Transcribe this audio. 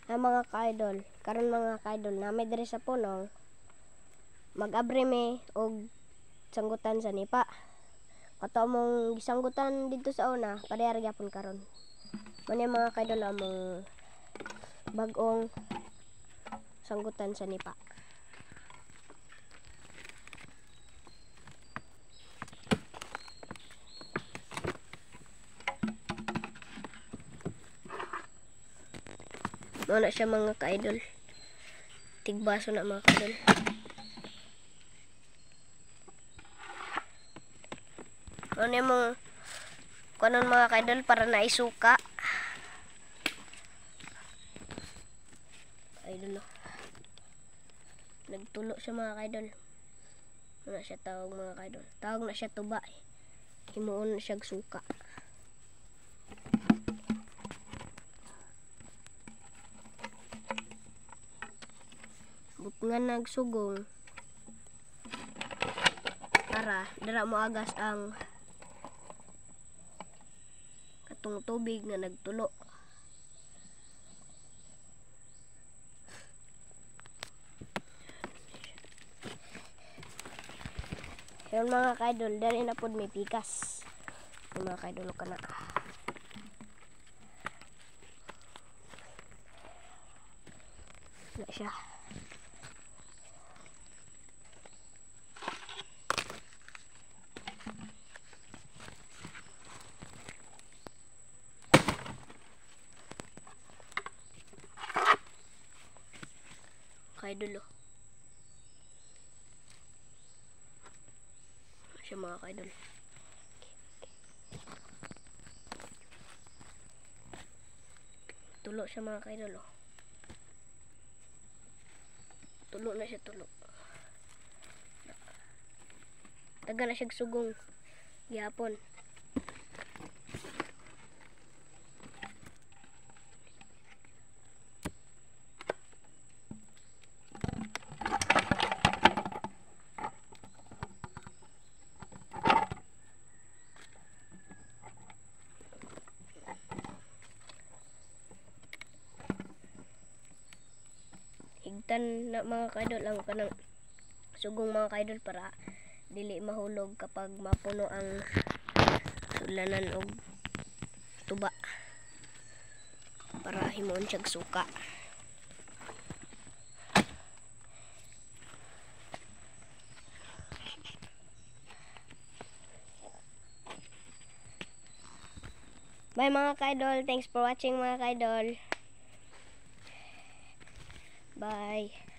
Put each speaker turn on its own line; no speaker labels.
Na mga ka-idol, karon mga ka-idol na may diri sa punong mag-abre me og sanggutan sa nipa. Kato mong gisanggutan dito sa una, padayar gyapon karon. Muna mga ka-idol among bag-ong sanggutan sa nipa. Muna siya mga ka-idol. Tigbaso na mga ka-idol. Muna mong kunon mga ka-idol para na isuka. Idol nagtulo siya mga ka-idol. Muna siya tawag mga ka-idol. Tawag na siya tuba. Himuon na siya suka. Nga nagsugong para dara mo agas ang katong tubig nga nagtulo. Yan mga ka-idol, dali na pod may pikas. Yung mga ka-idol ka na. Wala siya. Ka-idol siya mga ka-idol. Tulo siya mga ka-idol. Tulo na siya, tulo. Taga na siya sugong gihapon. Higtan na mga ka-idol ang kanang sugong mga ka-idol para dili mahulog kapag mapuno ang sulanan og tuba para himuon siyag suka. Bye mga ka-idol, thanks for watching mga ka-idol. Bye.